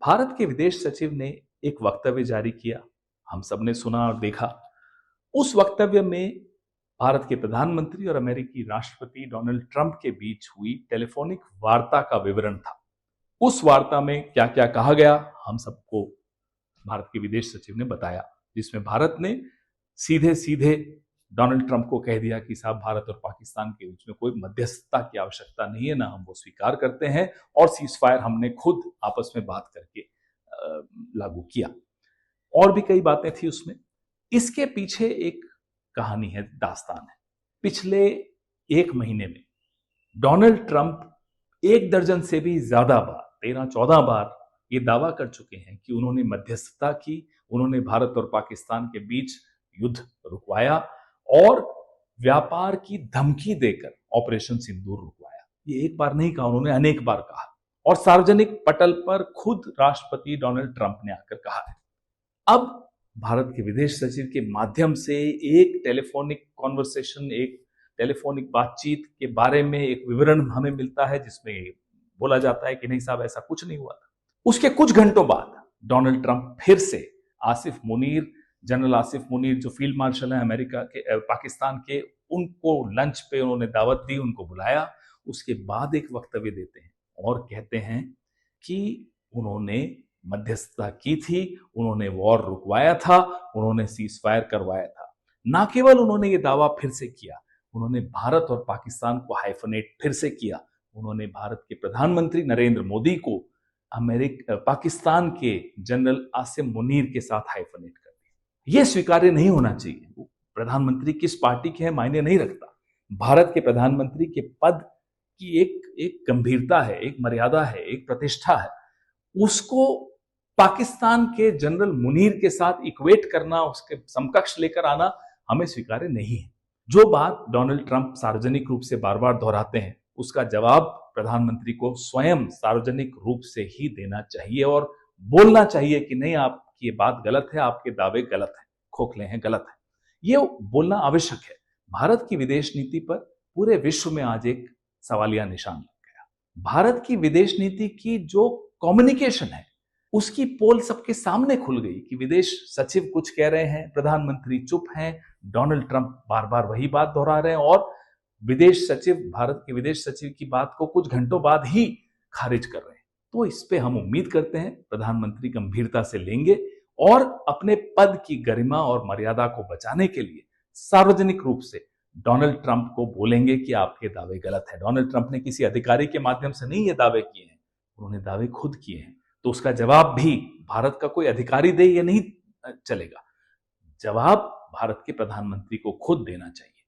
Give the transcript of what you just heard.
भारत के विदेश सचिव ने एक वक्तव्य जारी किया। हम सबने सुना और देखा। उस वक्तव्य में भारत के प्रधानमंत्री और अमेरिकी राष्ट्रपति डोनाल्ड ट्रंप के बीच हुई टेलीफोनिक वार्ता का विवरण था। उस वार्ता में क्या क्या कहा गया, हम सबको भारत के विदेश सचिव ने बताया, जिसमें भारत ने सीधे सीधे डोनाल्ड ट्रंप को कह दिया कि साहब, भारत और पाकिस्तान के बीच में कोई मध्यस्थता की आवश्यकता नहीं है, ना हम वो स्वीकार करते हैं, और सीज फायर हमने खुद आपस में बात करके लागू किया। और भी कई बातें थी उसमें। इसके पीछे एक कहानी है, दास्तान है। पिछले एक महीने में डोनाल्ड ट्रंप 1 दर्जन से भी ज्यादा बार, 13-14 बार ये दावा कर चुके हैं कि उन्होंने मध्यस्थता की, उन्होंने भारत और पाकिस्तान के बीच युद्ध रुकवाया और व्यापार की धमकी देकर ऑपरेशन सिंदूर रुकवाया। ये एक बार नहीं कहा, उन्होंने अनेक बार कहा, और सार्वजनिक पटल पर खुद राष्ट्रपति डोनाल्ड ट्रंप ने आकर कहा है। अब भारत के विदेश सचिव के माध्यम से एक टेलीफोनिक कॉन्वर्सेशन, एक टेलीफोनिक बातचीत के बारे में एक विवरण हमें मिलता है, जिसमें बोला जाता है कि नहीं साहब, ऐसा कुछ नहीं हुआ था। उसके कुछ घंटों बाद डोनाल्ड ट्रंप फिर से आसिफ मुनीर, जनरल आसिफ मुनीर जो फील्ड मार्शल है अमेरिका के, पाकिस्तान के, उनको लंच पे उन्होंने दावत दी, उनको बुलाया। उसके बाद एक वक्तव्य देते हैं और कहते हैं कि उन्होंने मध्यस्थता की थी, उन्होंने वॉर रुकवाया था, उन्होंने सीज फायर करवाया था। ना केवल उन्होंने ये दावा फिर से किया, उन्होंने भारत और पाकिस्तान को हाइफनेट फिर से किया। उन्होंने भारत के प्रधानमंत्री नरेंद्र मोदी को पाकिस्तान के जनरल आसिम मुनीर के साथ हाइफनेट कर दिया। यह स्वीकार्य नहीं होना चाहिए। प्रधानमंत्री किस पार्टी के हैं मायने नहीं रखता। भारत के प्रधानमंत्री के पद की एक गंभीरता है, एक मर्यादा है, एक प्रतिष्ठा है। उसको पाकिस्तान के जनरल मुनीर के साथ इक्वेट करना, उसके समकक्ष लेकर आना हमें स्वीकार्य नहीं है। जो बात डोनाल्ड ट्रंप सार्वजनिक रूप से बार बार दोहराते हैं, उसका जवाब प्रधानमंत्री को स्वयं सार्वजनिक रूप से ही देना चाहिए और बोलना चाहिए कि नहीं, आपकी ये बात गलत है, आपके दावे गलत हैं, खोखले हैं, गलत है। ये बोलना आवश्यक है। भारत की विदेश नीति पर पूरे विश्व में आज एक सवालिया निशान लग गया। भारत की विदेश नीति की जो कम्युनिकेशन है, उसकी पोल सबके सामने खुल गई कि विदेश सचिव कुछ कह रहे हैं, प्रधानमंत्री चुप हैं, डोनाल्ड ट्रंप बार बार वही बात दोहरा रहे हैं, और विदेश सचिव, भारत के विदेश सचिव की बात को कुछ घंटों बाद ही खारिज कर रहे हैं। तो इस पे हम उम्मीद करते हैं प्रधानमंत्री गंभीरता से लेंगे और अपने पद की गरिमा और मर्यादा को बचाने के लिए सार्वजनिक रूप से डोनाल्ड ट्रंप को बोलेंगे कि आपके दावे गलत है। डोनाल्ड ट्रंप ने किसी अधिकारी के माध्यम से नहीं ये दावे किए हैं, उन्होंने दावे खुद किए हैं। तो उसका जवाब भी भारत का कोई अधिकारी दे, ये नहीं चलेगा। जवाब भारत के प्रधानमंत्री को खुद देना चाहिए।